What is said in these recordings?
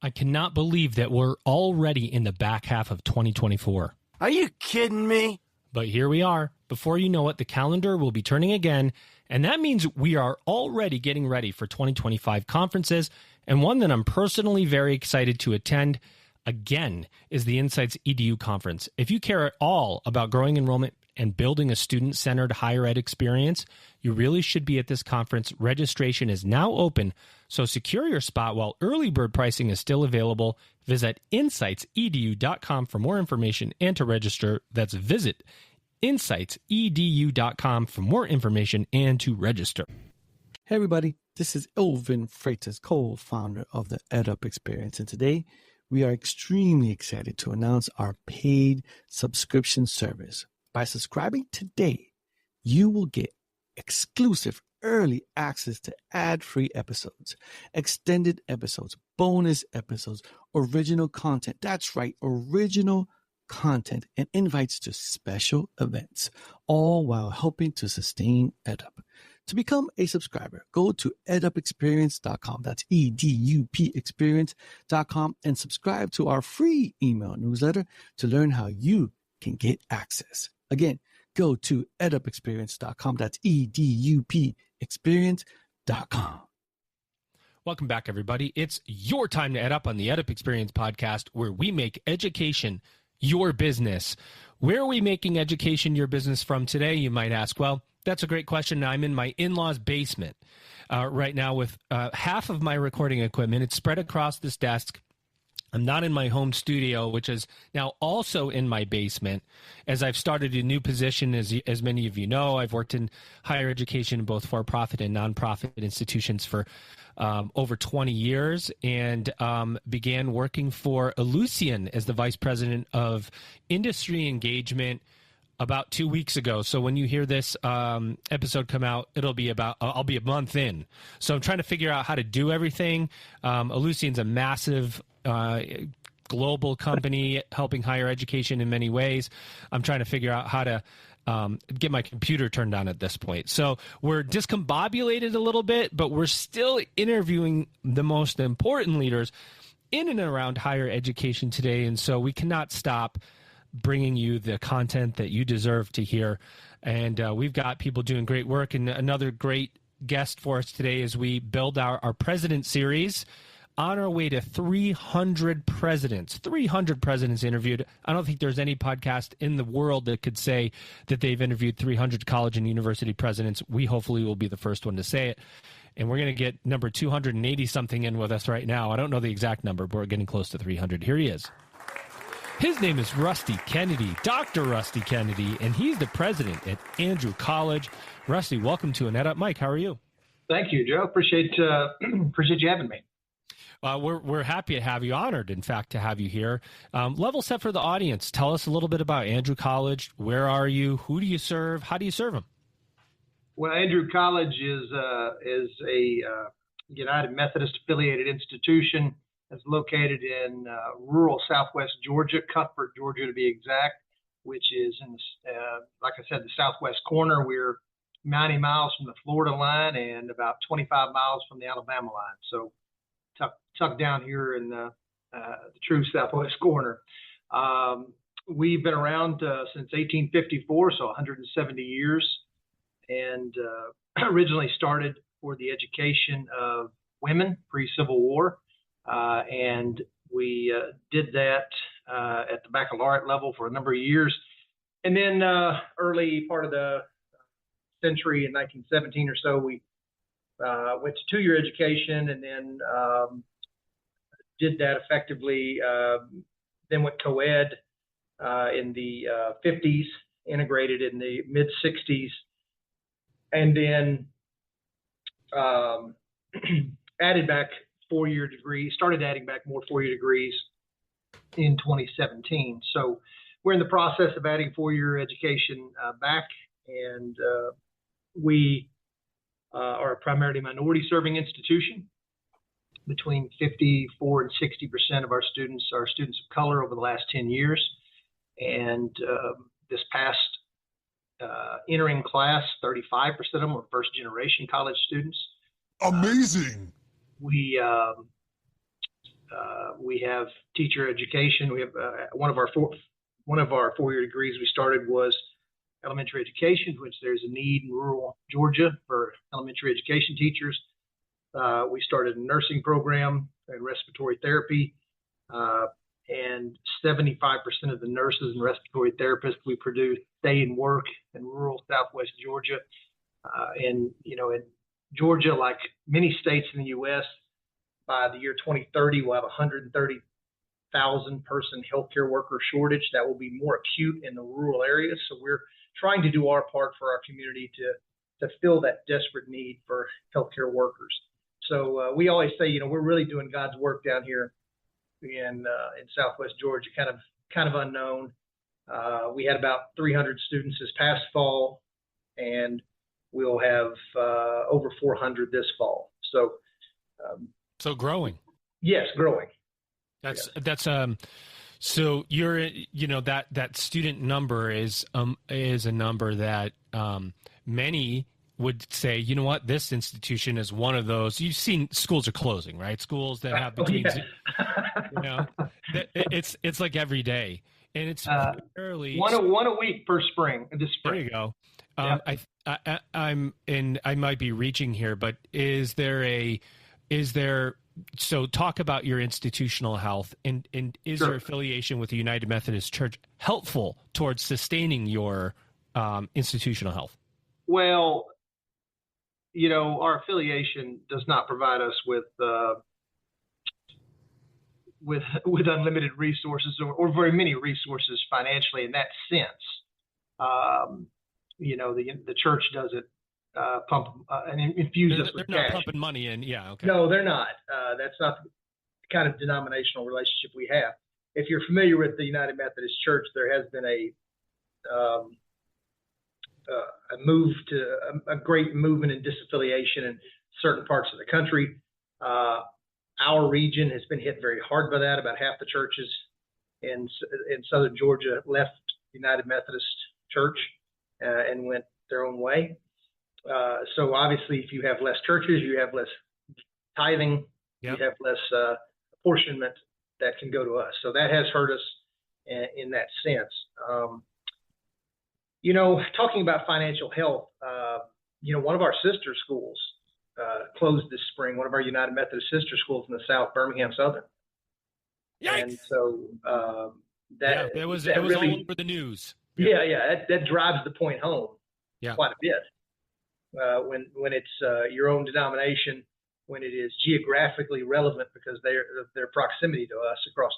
I cannot believe that we're already in the back half of 2024. Are you kidding me? But here we are. Before you know it, the calendar will be turning again, and that means we are already getting ready for 2025 conferences, and one that I'm personally very excited to attend again is the Insights EDU conference. If you care at all about growing enrollment and building a student-centered higher ed experience, you really should be at this conference. Registration is now open, so secure your spot while early bird pricing is still available. Visit insightsedu.com for more information and to register. That's visit insightsedu.com for more information and to register. Hey everybody, this is Elvin Freitas, co-founder of the EdUp Experience, and today we are extremely excited to announce our paid subscription service. By subscribing today, you will get exclusive early access to ad-free episodes, extended episodes, bonus episodes, original content. That's right, original content and invites to special events, all while helping to sustain EdUp. To become a subscriber, go to edupexperience.com. That's EDUP experience.com and subscribe to our free email newsletter to learn how you can get access. Again, go to edupexperience.com. That's EDUP experience.com. Welcome back, everybody. It's your time to EdUp on the EdUp Experience podcast, where we make education your business. Where are we making education your business from today, you might ask? Well, that's a great question. I'm in my in-laws' basement right now with half of my recording equipment. It's spread across this desk. I'm not in my home studio, which is now also in my basement, as I've started a new position. As many of you know, I've worked in higher education in both for-profit and nonprofit institutions for over 20 years, and began working for Ellucian as the vice president of industry engagement about 2 weeks ago. So when you hear this episode come out, it'll be I'll be a month in. So I'm trying to figure out how to do everything. Ellucian's a massive global company helping higher education in many ways. I'm trying to figure out how to get my computer turned on at this point. So we're discombobulated a little bit, but we're still interviewing the most important leaders in and around higher education today. And so we cannot stop bringing you the content that you deserve to hear. And we've got people doing great work. And another great guest for us today as we build our President series, on our way to 300 presidents interviewed. I don't think there's any podcast in the world that could say that they've interviewed 300 college and university presidents. We hopefully will be the first one to say it. And we're going to get number 280-something in with us right now. I don't know the exact number, but we're getting close to 300. Here he is. His name is Rusty Kennedy, Dr. Rusty Kennedy, and he's the president at Andrew College. Rusty, welcome to an EdUp. Mike, how are you? Thank you, Joe. Appreciate you having me. We're happy to have you, honored, in fact, to have you here. Level set for the audience. Tell us a little bit about Andrew College. Where are you? Who do you serve? How do you serve them? Well, Andrew College is a United Methodist affiliated institution that's located in rural Southwest Georgia, Cuthbert, Georgia, to be exact, which is in, like I said, the southwest corner. We're 90 miles from the Florida line and about 25 miles from the Alabama line. So tucked down here in the true southwest corner. We've been around since 1854, so 170 years, and originally started for the education of women pre-Civil War, and we did that at the baccalaureate level for a number of years. And then early part of the century, in 1917 or so, we went to two-year education, and then did that effectively, then went co-ed in the 50s, integrated in the mid-60s, and then added back four-year degrees, started adding back more four-year degrees in 2017. So we're in the process of adding four-year education back, and we are a primarily minority-serving institution. Between 54 and 60% of our students are students of color over the last 10 years. And this past entering class, 35% of them were first-generation college students. Amazing. We We have teacher education. We have one of our 4-year degrees we started was elementary education, which there's a need in rural Georgia for elementary education teachers. We started a nursing program and respiratory therapy, and 75% of the nurses and respiratory therapists we produce stay and work in rural Southwest Georgia. And in Georgia, like many states in the U.S., by the year 2030, we'll have 130,000 person healthcare worker shortage. That will be more acute in the rural areas. So we're trying to do our part for our community to fill that desperate need for healthcare workers. So we always say, we're really doing God's work down here in Southwest Georgia, kind of unknown. We had about 300 students this past fall, and we'll have over 400 this fall. So growing. Yes, growing. So you're, that student number is a number that many would say, you know what, this institution is one of those. You've seen schools are closing, right? Schools that have between, it's like every day, and it's fairly one a week per spring. This spring. There you go. Yeah. I might be reaching here, but so talk about your institutional health, and is Sure. your affiliation with the United Methodist Church helpful towards sustaining your institutional health? Well, our affiliation does not provide us with unlimited resources or very many resources financially in that sense. The church doesn't pump and infuse us with cash. They're not pumping money in. Yeah. Okay. No, they're not. That's not the kind of denominational relationship we have. If you're familiar with the United Methodist Church, there has been a move to a great movement in disaffiliation in certain parts of the country. Our region has been hit very hard by that. About half the churches in southern Georgia left United Methodist Church and went their own way. So obviously, if you have less churches, you have less tithing, Yep. you have less apportionment that can go to us. So that has hurt us in that sense. Talking about financial health, one of our sister schools closed this spring, one of our United Methodist sister schools in the South, Birmingham Southern. Yikes. And so it was really, all over the news. Yeah, that drives the point home quite a bit. When it's your own denomination, when it is geographically relevant because their proximity to us across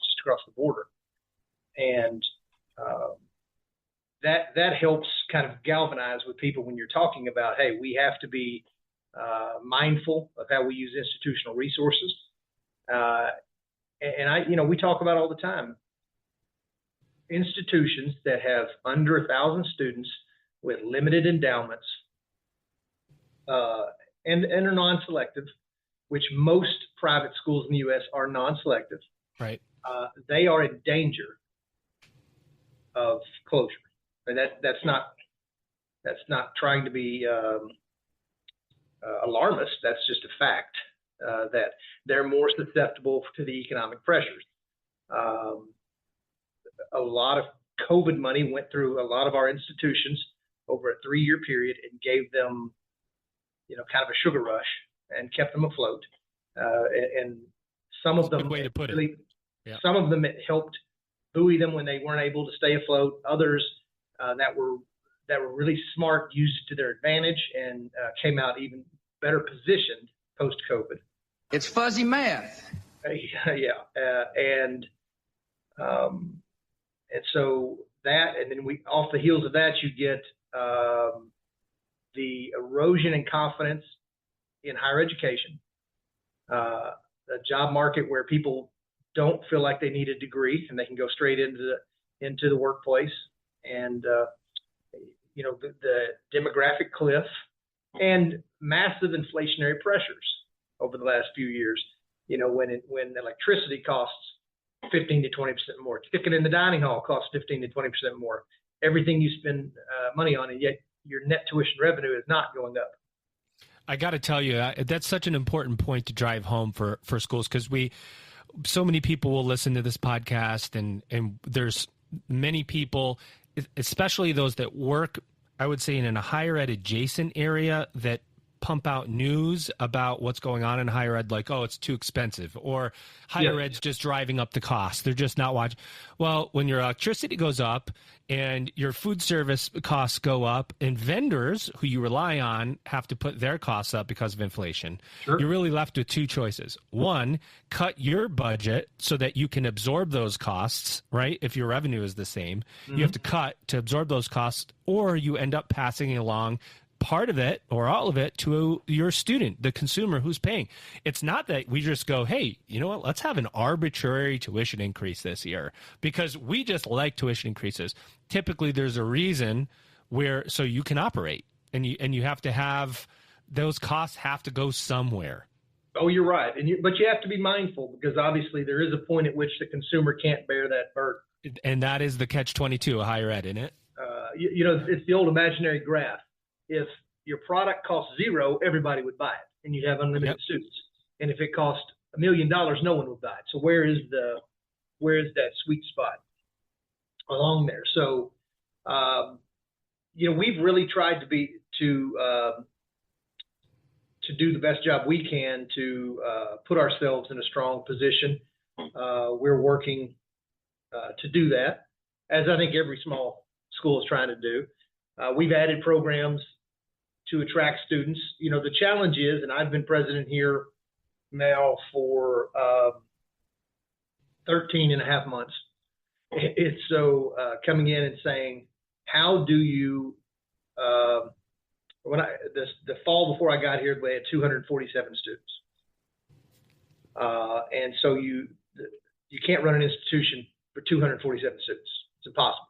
the border, and that helps kind of galvanize with people when you're talking about, hey, we have to be mindful of how we use institutional resources, and we talk about all the time institutions that have under 1,000 students with limited endowments and are non-selective, which most private schools in the U.S. are non-selective. Right. They are in danger of closure, and that's not trying to be alarmist. That's just a fact that they're more susceptible to the economic pressures. A lot of COVID money went through a lot of our institutions over a 3-year period and gave them, kind of a sugar rush and kept them afloat. And some of them, good way to put really, it. Yeah. Some of them it helped buoy them when they weren't able to stay afloat. Others that were really smart used it to their advantage and came out even better positioned post COVID. It's fuzzy math. And so that, and then off the heels of that, you get the erosion in confidence in higher education, a job market where people don't feel like they need a degree and they can go straight into the workplace, and the demographic cliff and massive inflationary pressures over the last few years. When electricity costs 15 to 20% more, chicken in the dining hall costs 15 to 20% more. Everything you spend money on, and yet your net tuition revenue is not going up. I got to tell you, that's such an important point to drive home for schools, because so many people will listen to this podcast, and there's many people, especially those that work, I would say, in a higher ed adjacent area, that pump out news about what's going on in higher ed, like, oh, it's too expensive, or higher ed's just driving up the cost. They're just not watching. Well, when your electricity goes up and your food service costs go up and vendors who you rely on have to put their costs up because of inflation, you're really left with two choices. One, cut your budget so that you can absorb those costs, right? If your revenue is the same, you have to cut to absorb those costs, or you end up passing along part of it or all of it to your student, the consumer who's paying. It's not that we just go, hey, you know what, let's have an arbitrary tuition increase this year because we just like tuition increases. Typically, there's a reason where, so you can operate, and you have to have, those costs have to go somewhere. Oh, you're right. But you have to be mindful, because obviously there is a point at which the consumer can't bear that burden. And that is the catch-22 of higher ed, isn't it? It's the old imaginary graph. If your product costs $0, everybody would buy it, and you'd have unlimited students. And if it cost $1 million, no one would buy it. So where is that sweet spot along there? So, we've really tried to do the best job we can to put ourselves in a strong position. We're working to do that, as I think every small school is trying to do. We've added programs to attract students. The challenge is, and I've been president here now for 13 and a half months. It's so coming in and saying, how do you, the fall before I got here, we had 247 students. And so you can't run an institution for 247 students. It's impossible.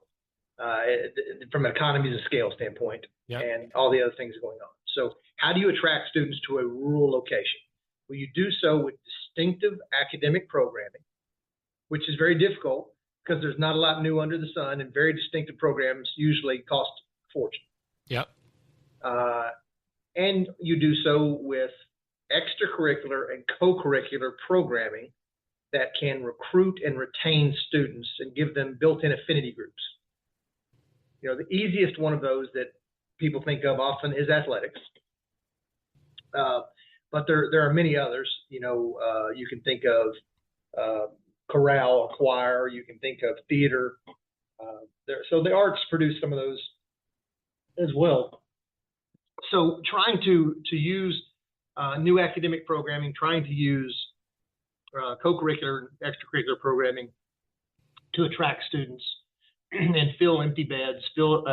From an economies of scale standpoint, and all the other things going on. So how do you attract students to a rural location? Well, you do so with distinctive academic programming, which is very difficult because there's not a lot new under the sun, and very distinctive programs usually cost a fortune. Yep. And you do so with extracurricular and co-curricular programming that can recruit and retain students and give them built-in affinity groups. The easiest one of those that people think of often is athletics. But there are many others. You can think of chorale, choir. You can think of theater. So the arts produce some of those as well. So trying to use new academic programming, trying to use co-curricular and extracurricular programming to attract students and fill empty beds, fill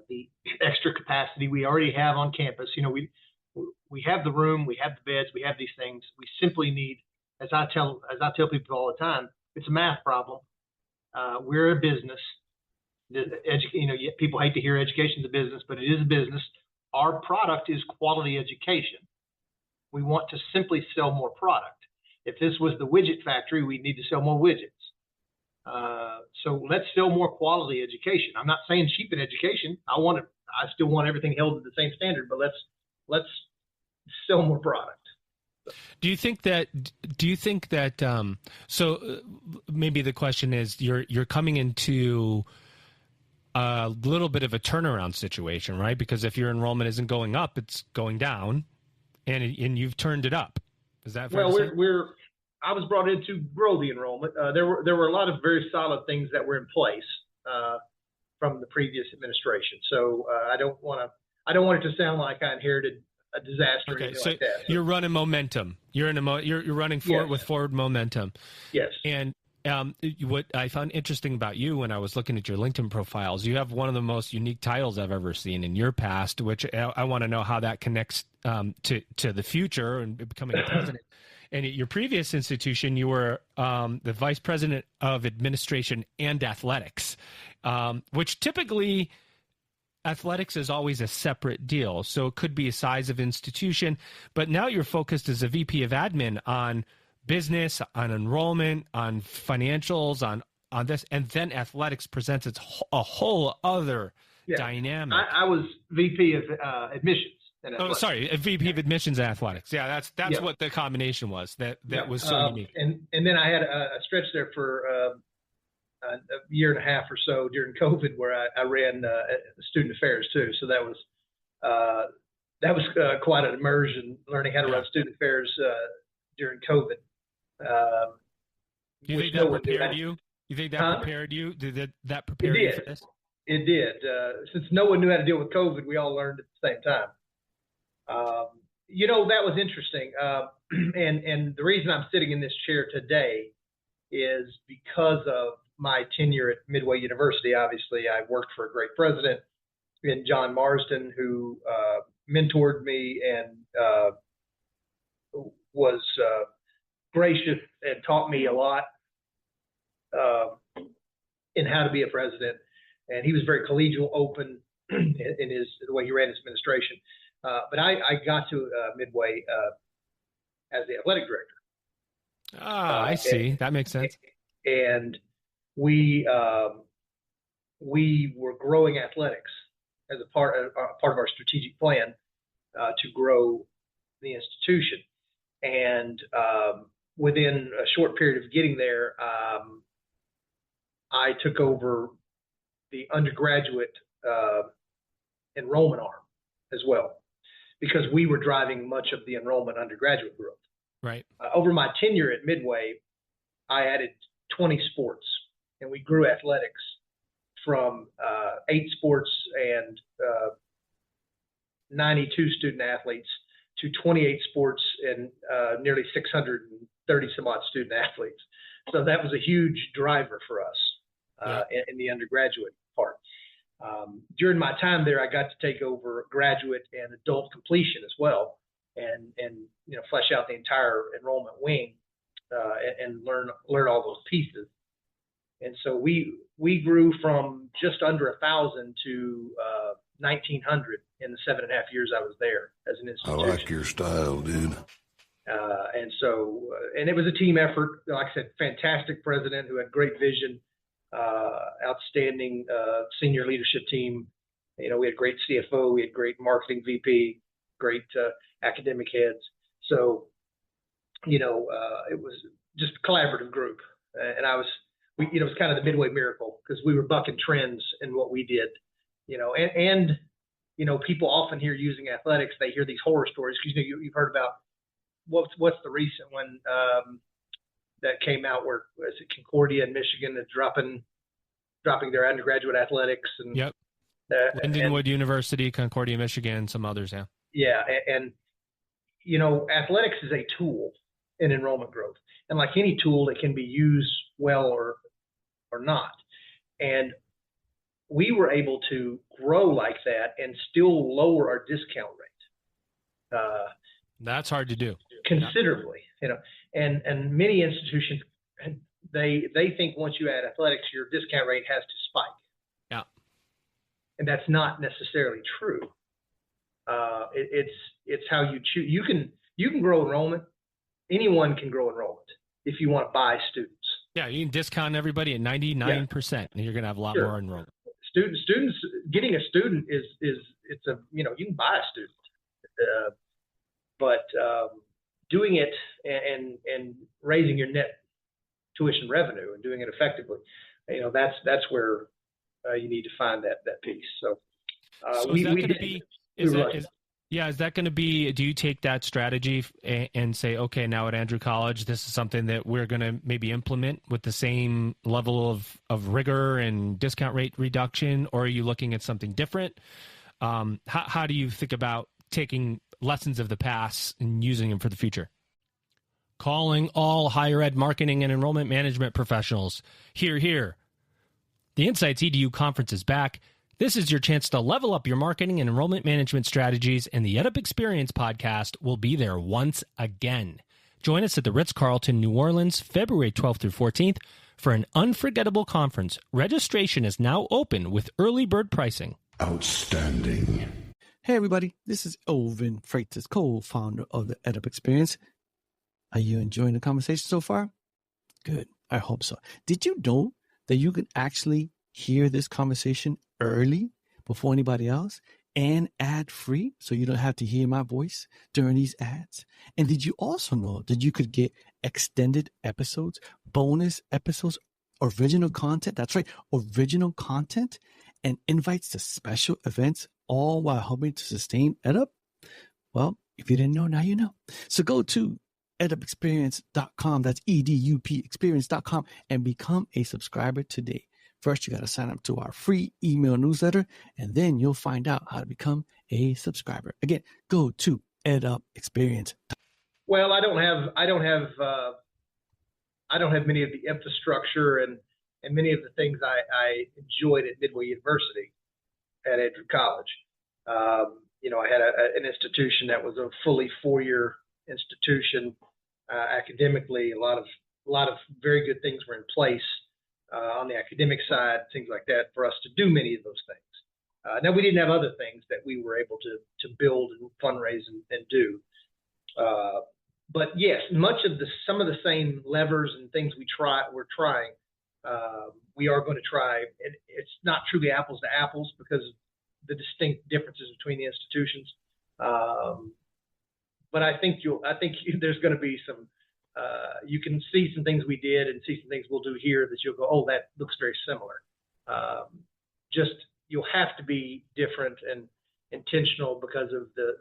the extra capacity we already have on campus. We have the room, we have the beds, we have these things. We simply need, as I tell people all the time, it's a math problem. We're a business. People hate to hear education is a business, but it is a business. Our product is quality education. We want to simply sell more product. If this was the widget factory, we'd need to sell more widgets. So let's sell more quality education. I'm not saying cheapen education. I still want everything held to the same standard, but let's sell more product. Do you think that so maybe the question is, you're coming into a little bit of a turnaround situation, right? Because if your enrollment isn't going up, it's going down, and you've turned it up. Is that fair? Well, I was brought in to grow the enrollment. There were a lot of very solid things that were in place from the previous administration. So I don't want it to sound like I inherited a disaster. Okay, so like that. You're running momentum. You're running forward with forward momentum. Yes. And what I found interesting about you when I was looking at your LinkedIn profiles, you have one of the most unique titles I've ever seen in your past, which I want to know how that connects to the future and becoming a president. And at your previous institution, you were the vice president of administration and athletics, which typically athletics is always a separate deal. So it could be a size of institution, but now you're focused as a VP of admin on business, on enrollment, on financials, on this, and then athletics presents a whole other dynamic. I was VP of admissions. and Oh, athletics. sorry, a VP of admissions and athletics. Yeah, that's Yep. what the combination was. That Yep. was so unique. And then I had a stretch there for a year and a half or so during COVID where I ran student affairs too. So that was quite an immersion, learning how to run student affairs during COVID. Do you think that prepared you? You think that prepared you? Did that prepare you for this? It did. Since no one knew how to deal with COVID, we all learned at the same time. That was interesting. And the reason I'm sitting in this chair today is because of my tenure at Midway University. Obviously, I worked for a great president in John Marsden, who mentored me and was gracious and taught me a lot in how to be a president. And he was very collegial, open in the way he ran his administration. But I got to Midway as the athletic director. I see. That makes sense. And we were growing athletics as a part of our strategic plan to grow the institution. And within a short period of getting there, I took over the undergraduate enrollment arm as well, because we were driving much of the enrollment undergraduate growth. Right. Over my tenure at Midway, I added 20 sports, and we grew athletics from 8 sports and 92 student athletes to 28 sports and nearly 630 some odd student athletes. So that was a huge driver for us in the undergraduate part. During my time there, I got to take over graduate and adult completion as well, and flesh out the entire enrollment wing and learn all those pieces. And so we grew from just under 1,000 to 1,900 in the 7.5 years I was there as an institution. I like your style, dude. And it was a team effort. Like I said, fantastic president who had great vision, outstanding senior leadership team. We had great CFO, we had great marketing VP, great academic heads. So, it was just a collaborative group. And it was kind of the Midway miracle, because we were bucking trends in what we did, and people often hear using athletics, they hear these horror stories, because you've heard about what's the recent one that came out where is it Concordia in Michigan that's dropping their undergraduate athletics and yep. Lindenwood University, Concordia, Michigan, some others, yeah. Yeah, and athletics is a tool in enrollment growth, and like any tool, it can be used well or not. And we were able to grow like that and still lower our discount rate. That's hard to do. Considerably, and many institutions, they think once you add athletics, your discount rate has to spike. Yeah. And that's not necessarily true. It's how you choose. You can grow enrollment. Anyone can grow enrollment if you want to buy students. Yeah, you can discount everybody at 99%, and you're going to have a lot more enrollment. Students getting a student is you can buy a student, but doing it and raising your net tuition revenue and doing it effectively, that's where you need to find that piece. So is that going to be? Is that going to be? Do you take that strategy and say, okay, now at Andrew College, this is something that we're going to maybe implement with the same level of rigor and discount rate reduction, or are you looking at something different? How do you think about taking lessons of the past and using them for the future? Calling all higher ed marketing and enrollment management professionals. Hear. The Insights EDU conference is back. This is your chance to level up your marketing and enrollment management strategies, and the EdUp Experience podcast will be there once again. Join us at the Ritz-Carlton, New Orleans, February 12th through 14th for an unforgettable conference. Registration is now open with early bird pricing. Outstanding. Hey, everybody. This is Elvin Freitas, co-founder of the EdUp Experience. Are you enjoying the conversation so far? Good. I hope so. Did you know that you can actually hear this conversation early before anybody else? and ad-free, so you don't have to hear my voice during these ads? And did you also know that you could get extended episodes, bonus episodes, original content? That's right, original content and invites to special events, all while helping to sustain EdUp? Well, if you didn't know, now you know. So go to edupexperience.com, that's EDUP experience.com, and become a subscriber today. First, you got to sign up to our free email newsletter, and then you'll find out how to become a subscriber. Again, go to edupexperience. Well, I don't have many of the infrastructure and many of the things I enjoyed at Midway University at Andrew College. I had an institution that was a fully 4-year institution. Academically, a lot of very good things were in place on the academic side, things like that, for us to do many of those things. Now, we didn't have other things that we were able to build and fundraise and do. But yes, some of the same levers and things we're trying. We are going to try. It's not truly apples to apples because of the distinct differences between the institutions. But I think there's going to be some. You can see some things we did and see some things we'll do here that you'll go, oh, that looks very similar. Just you'll have to be different and intentional because of the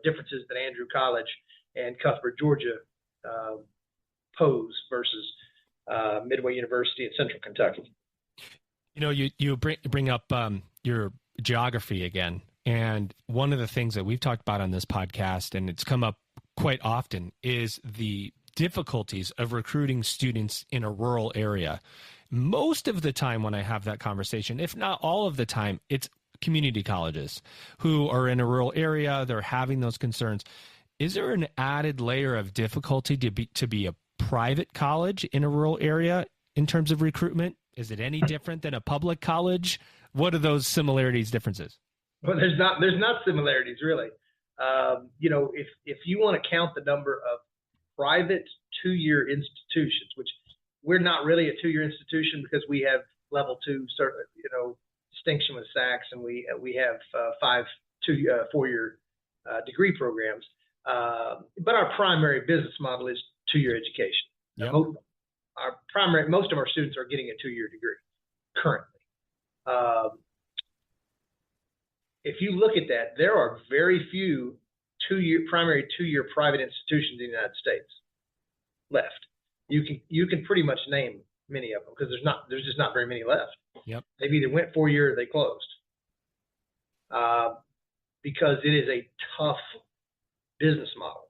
differences that Andrew College and Cuthbert, Georgia pose versus Midway University in Central Kentucky. You bring up your geography again. And one of the things that we've talked about on this podcast, and it's come up quite often, is the difficulties of recruiting students in a rural area. Most of the time when I have that conversation, if not all of the time, it's community colleges who are in a rural area. They're having those concerns. Is there an added layer of difficulty to be a private college in a rural area in terms of recruitment? Is it any different than a public college? What are those similarities, differences? Well, there's not similarities really. If you want to count the number of private 2-year institutions, which we're not really a 2-year institution because we have level 2, distinction with SACS, and we have 4-year degree programs. But our primary business model is 2-year education. Yep. Most of our students are getting a 2-year degree currently. If you look at that, there are very few primary 2-year private institutions in the United States left. You can pretty much name many of them because there's just not very many left. Yep. They've either went 4-year or they closed. Because it is a tough business model.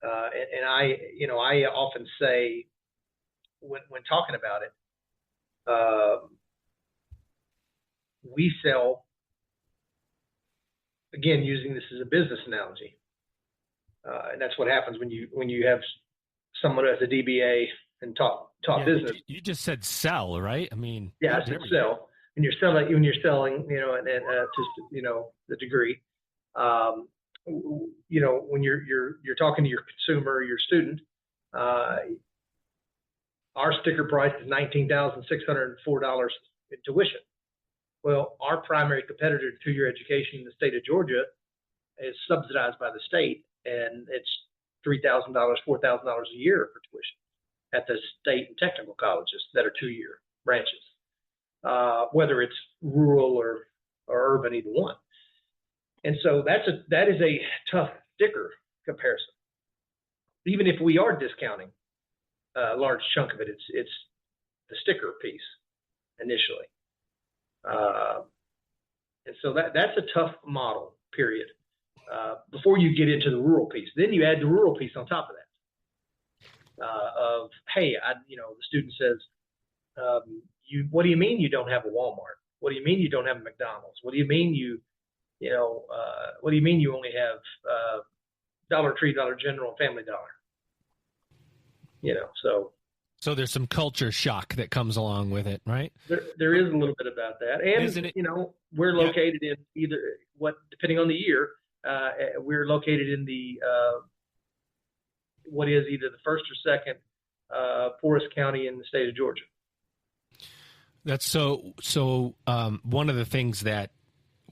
And I often say when talking about it, we sell, again, using this as a business analogy. And that's what happens when you have someone who has a DBA and taught business. You just said sell, right? I mean, yeah, I said sell. When you're selling, the degree, when you're talking to your consumer, your student, our sticker price is $19,604 in tuition. Well, our primary competitor to 2-year education in the state of Georgia is subsidized by the state, and it's $3,000, $4,000 a year for tuition at the state and technical colleges that are 2-year branches, whether it's rural or urban, either one. And so that is a tough sticker comparison. Even if we are discounting a large chunk of it, it's the sticker piece initially. And so that's a tough model, period. Before you get into the rural piece, then you add the rural piece on top of that. The student says, what do you mean you don't have a Walmart? What do you mean you don't have a McDonald's? What do you mean what do you mean you only have Dollar Tree, Dollar General, Family Dollar? So there's some culture shock that comes along with it, right? There is a little bit about that. And, isn't it? We're located in depending on the year, we're located in the, what is either the first or second poorest county in the state of Georgia. That's so one of the things that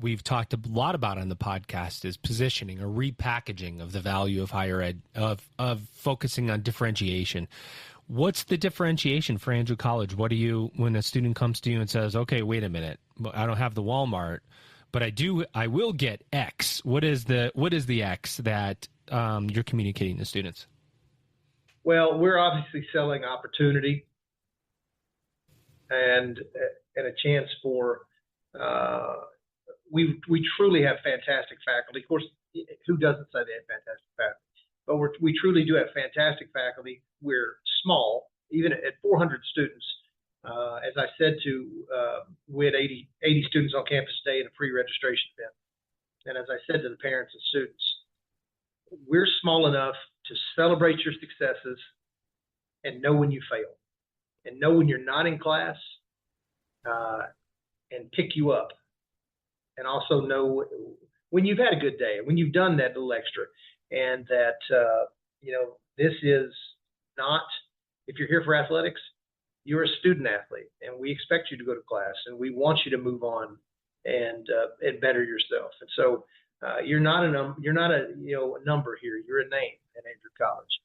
we've talked a lot about on the podcast is positioning or repackaging of the value of higher ed, of focusing on differentiation. What's the differentiation for Andrew College? What do you, when a student comes to you and says, okay, wait a minute, I don't have the Walmart, but I will get X. What is the X that you're communicating to students? Well, we're obviously selling opportunity and a chance for, we truly have fantastic faculty. Of course, who doesn't say they have fantastic faculty? But we truly do have fantastic faculty. We're small, even at 400 students. As I said we had 80 students on campus today in a pre-registration event. And as I said to the parents and students, we're small enough to celebrate your successes and know when you fail and know when you're not in class and pick you up. And also know when you've had a good day, when you've done that little extra, and that, this is not, if you're here for athletics, you're a student athlete, and we expect you to go to class, and we want you to move on and better yourself. And so you're not a number here. You're a name at Andrew College.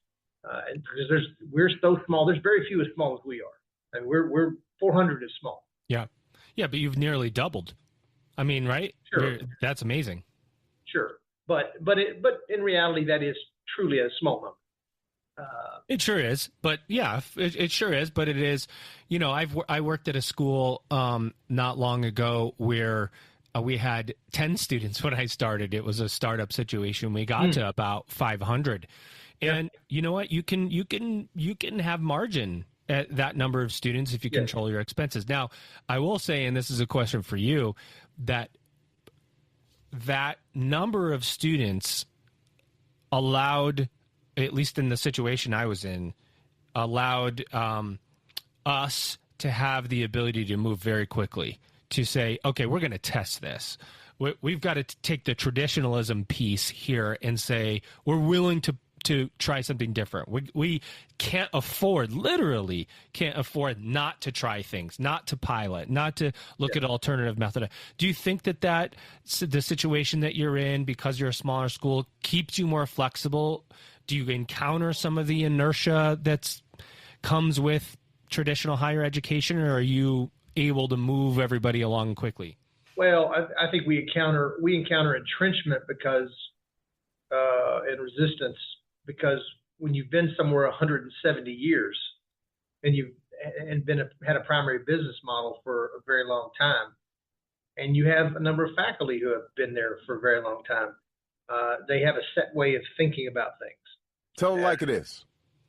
And because we're so small, there's very few as small as we are. And we're 400 is small. Yeah. Yeah, but you've nearly doubled. I mean, right? Sure. That's amazing. Sure. But in reality, that is truly a small number. It sure is, but yeah, it sure is. But it is, I worked at a school not long ago where we had 10 students when I started. It was a startup situation. We got to about 500, and you know what? You can have margin at that number of students if you control your expenses. Now, I will say, and this is a question for you, that number of students allowed, at least in the situation I was in, allowed us to have the ability to move very quickly, to say, okay, we're going to test this. We've got to take the traditionalism piece here and say, we're willing to try something different. We can't afford, literally can't afford not to try things, not to pilot, not to look at alternative method. Do you think that the situation that you're in, because you're a smaller school, keeps you more flexible? Do you encounter some of the inertia that comes with traditional higher education, or are you able to move everybody along quickly? Well, I think we encounter entrenchment because and resistance, because when you've been somewhere 170 years and you've had a primary business model for a very long time, and you have a number of faculty who have been there for a very long time, they have a set way of thinking about things. Tell them like it is.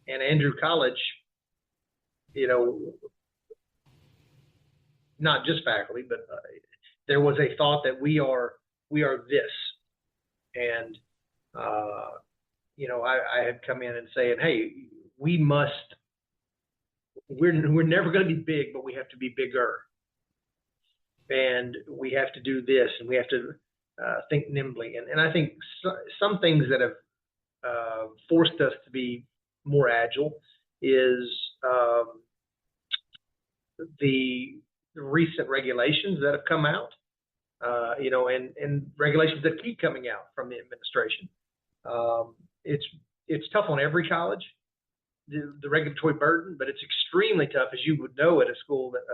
And Andrew College, not just faculty, but there was a thought that we are this, and I had come in and saying, hey, we're never going to be big, but we have to be bigger, and we have to do this, and we have to think nimbly, and I think some things that have forced us to be more agile is the recent regulations that have come out, and regulations that keep coming out from the administration. It's tough on every college, the regulatory burden, but it's extremely tough, as you would know, at a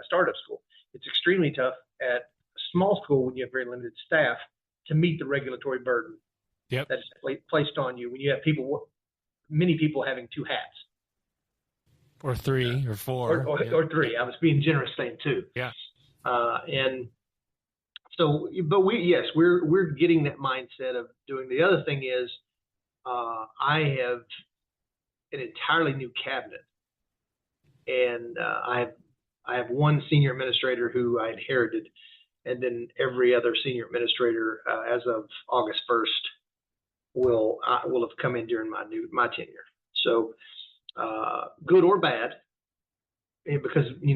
startup school. It's extremely tough at a small school when you have very limited staff to meet the regulatory burden that's placed on you when you have many people having two hats. Or three or four. Or three. I was being generous saying two. Yeah. And so, but we're getting that mindset of doing. The other thing is, I have an entirely new cabinet, and I have one senior administrator who I inherited, and then every other senior administrator as of August 1st will have come in during my tenure. So good or bad, and because we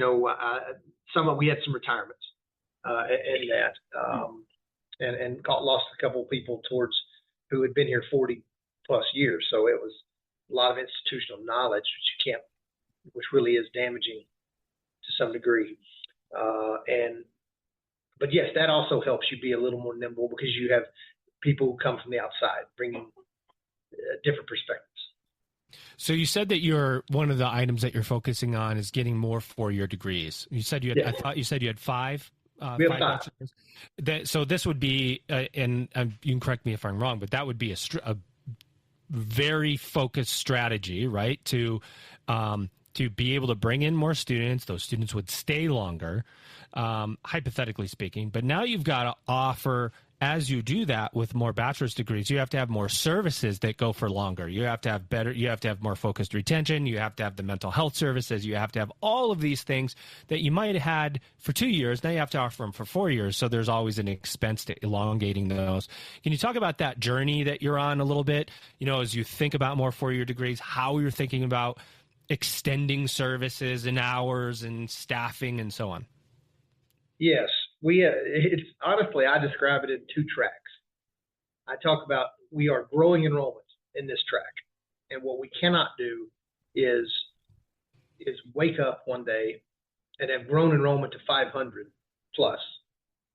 had some retirements in that, and lost a couple of people who had been here 40 plus years. So it was a lot of institutional knowledge, which really is damaging to some degree. but yes, that also helps you be a little more nimble because you have people who come from the outside bringing different perspectives. So you said that one of the items that you're focusing on is getting more 4-year degrees. You said you had, I thought you said you had 5. We have 5. Bachelors. So this would be, and you can correct me if I'm wrong, but that would be a very focused strategy, right? To be able to bring in more students. Those students would stay longer, hypothetically speaking. But now you've got to offer, as you do that with more bachelor's degrees, you have to have more services that go for longer. You have to have more focused retention. You have to have the mental health services. You have to have all of these things that you might have had for 2 years. Now you have to offer them for 4 years. So there's always an expense to elongating those. Can you talk about that journey that you're on a little bit? As you think about more 4-year degrees, how you're thinking about extending services and hours and staffing and so on? Yes. It's honestly, I describe it in 2 tracks. I talk about we are growing enrollment in this track. And what we cannot do is wake up one day and have grown enrollment to 500 plus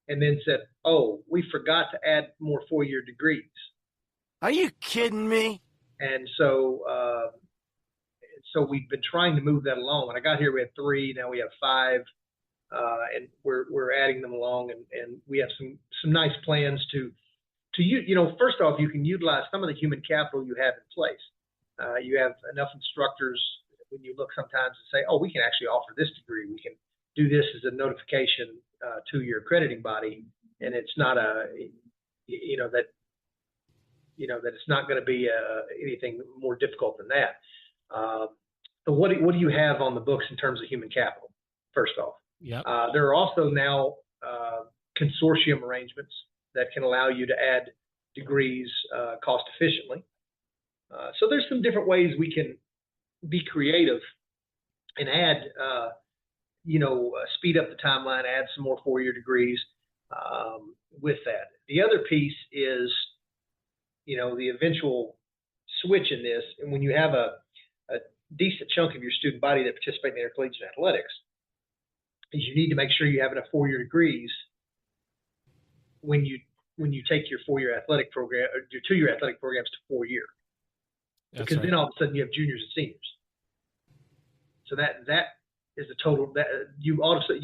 and then said, oh, we forgot to add more 4-year degrees. Are you kidding me? And so we've been trying to move that along. When I got here, we had 3, now we have 5. And we're adding them along, and we have some nice plans to first off, you can utilize some of the human capital you have in place. You have enough instructors when you look sometimes to say, oh, we can actually offer this degree. We can do this as a notification to your accrediting body, and it's not that it's not going to be anything more difficult than that. So what do you have on the books in terms of human capital? First off. Yep. There are also now consortium arrangements that can allow you to add degrees cost efficiently. So there's some different ways we can be creative and add, speed up the timeline, add some more 4-year degrees with that. The other piece is, the eventual switch in this, and when you have a decent chunk of your student body that participate in intercollegiate athletics, is you need to make sure you have enough 4-year degrees when you take your 4-year athletic program or your 2-year athletic programs to 4-year, because then all of a sudden you have juniors and seniors. So that is the total that you also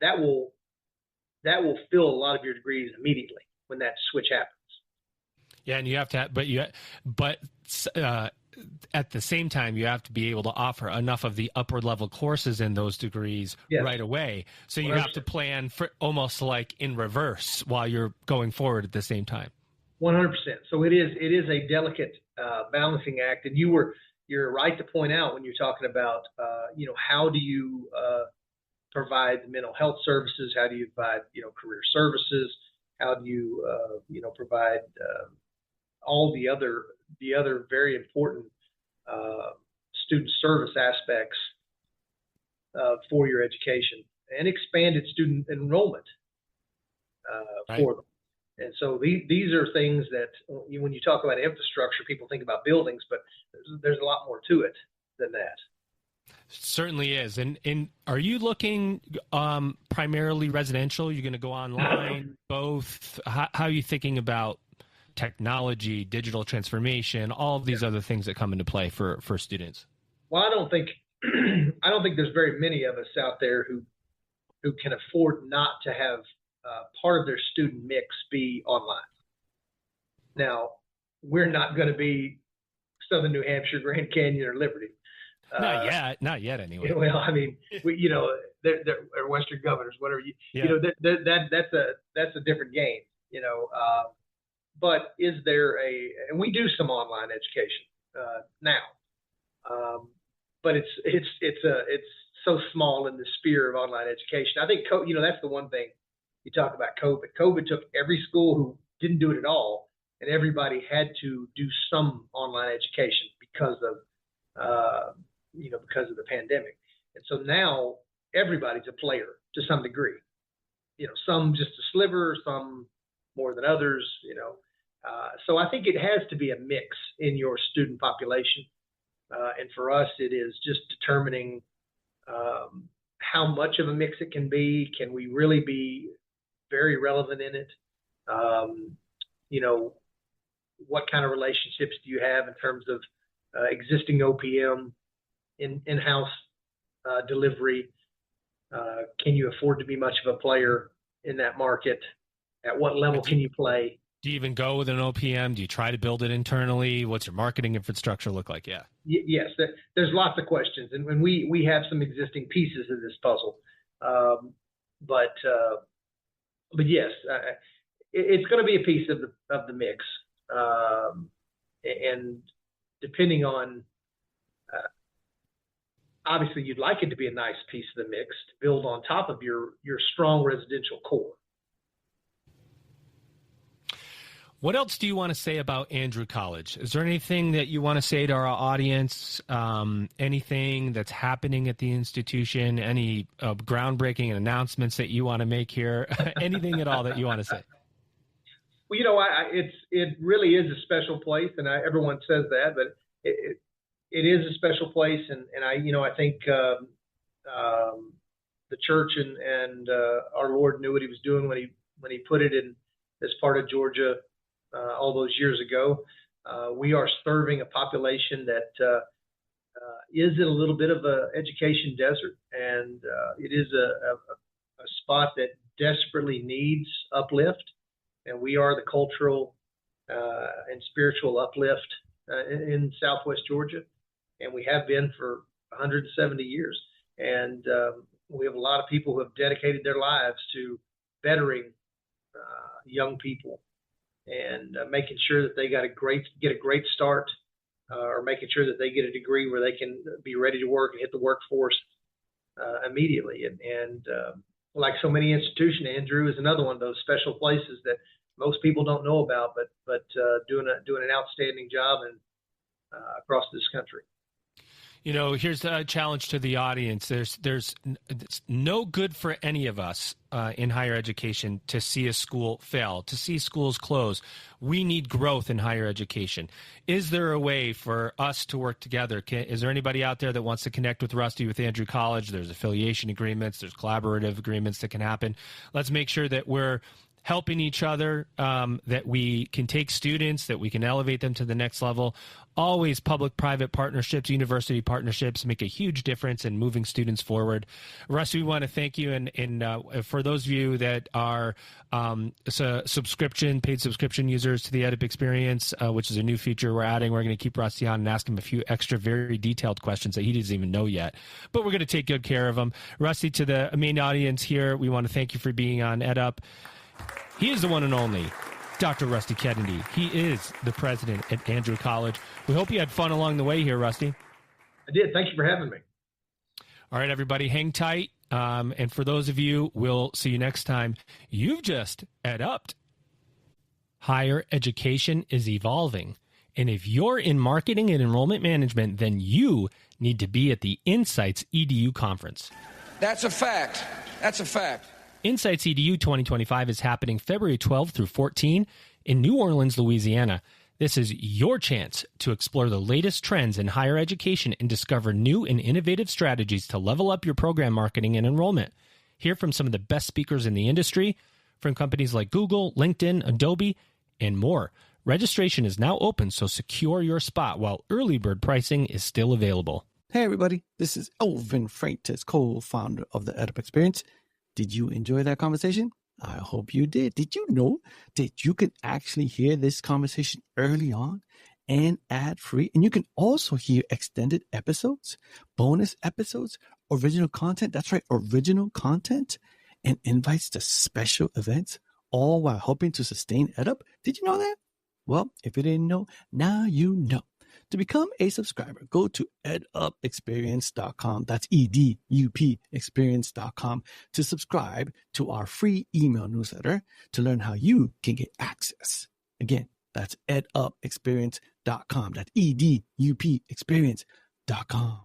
that will fill a lot of your degrees immediately when that switch happens. Yeah, and you have to, but at the same time, you have to be able to offer enough of the upward level courses in those degrees right away. So you 100%. Have to plan for almost like in reverse while you're going forward at the same time. 100%. So it is a delicate balancing act, and you're right to point out when you're talking about how do you provide mental health services, how do you provide career services, how do you provide all the other very important student service aspects for your education, and expanded student enrollment for them. And so these are things that when you talk about infrastructure, people think about buildings, but there's a lot more to it than that. Certainly is. And are you looking primarily residential? You're going to go online, both? How are you thinking about technology, digital transformation, all of these other things that come into play for students? Well, I don't think there's very many of us out there who can afford not to have part of their student mix be online. Now, we're not going to be Southern New Hampshire, Grand Canyon, or Liberty. Not yet anyway. Well, I mean, they're Western Governors, whatever that's a different game, But is there and we do some online education now, but it's so small in the sphere of online education. I think that's the one thing you talk about. COVID took every school who didn't do it at all, and everybody had to do some online education because of the pandemic. And so now everybody's a player to some degree. Some just a sliver, some more than others. So I think it has to be a mix in your student population. And for us, it is just determining how much of a mix it can be. Can we really be very relevant in it. What kind of relationships do you have in terms of existing OPM, in-house delivery? Can you afford to be much of a player in that market? At what level can you play? Do you even go with an OPM? Do you try to build it internally? What's your marketing infrastructure look like? Yeah. Yes, there's lots of questions, and when we have some existing pieces of this puzzle, but yes, it's going to be a piece of the mix, and depending on, obviously, you'd like it to be a nice piece of the mix to build on top of your strong residential core. What else do you want to say about Andrew College? Is there anything that you want to say to our audience? Anything that's happening at the institution? Any groundbreaking announcements that you want to make here? Anything at all that you want to say? Well, it really is a special place, and everyone says that, but it is a special place, and I think the church and our Lord knew what He was doing when He put it in this part of Georgia all those years ago. We are serving a population that is in a little bit of an education desert, and it is a spot that desperately needs uplift, and we are the cultural and spiritual uplift in Southwest Georgia, and we have been for 170 years. And we have a lot of people who have dedicated their lives to bettering young people and making sure that they get a great start, or making sure that they get a degree where they can be ready to work and hit the workforce immediately. And like so many institutions, Andrew is another one of those special places that most people don't know about, but doing an outstanding job across this country. Here's a challenge to the audience. There's no good for any of us in higher education to see a school fail, to see schools close. We need growth in higher education. Is there a way for us to work together? Is there anybody out there that wants to connect with Rusty, with Andrew College? There's affiliation agreements. There's collaborative agreements that can happen. Let's make sure that we're helping each other, that we can take students, that we can elevate them to the next level. Always public-private partnerships, university partnerships make a huge difference in moving students forward. Russ, we want to thank you. And for those of you that are paid subscription users to the EdUp experience, which is a new feature we're adding, we're going to keep Rusty on and ask him a few extra very detailed questions that he doesn't even know yet. But we're going to take good care of him. Rusty, to the main audience here, we want to thank you for being on EdUp. He is the one and only Dr. Rusty Kennedy. He is the president at Andrew College. We hope you had fun along the way here, Rusty. I did. Thank you for having me. All right, everybody, hang tight. And for those of you, we'll see you next time. You've just EdUp'd. Higher education is evolving. And if you're in marketing and enrollment management, then you need to be at the Insights EDU conference. That's a fact. That's a fact. Insights EDU 2025 is happening February 12 through 14 in New Orleans, Louisiana. This is your chance to explore the latest trends in higher education and discover new and innovative strategies to level up your program marketing and enrollment. Hear from some of the best speakers in the industry, from companies like Google, LinkedIn, Adobe, and more. Registration is now open, so secure your spot while early bird pricing is still available. Hey everybody, this is Elvin Freitas, co-founder of the EdUp Experience. Did you enjoy that conversation? I hope you did. Did you know that you can actually hear this conversation early on and ad-free? And you can also hear extended episodes, bonus episodes, original content. That's right, original content, and invites to special events, all while helping to sustain EdUp. Did you know that? Well, if you didn't know, now you know. To become a subscriber, go to edupexperience.com. That's EDUP experience.com to subscribe to our free email newsletter to learn how you can get access. Again, that's edupexperience.com. That's EDUP experience.com.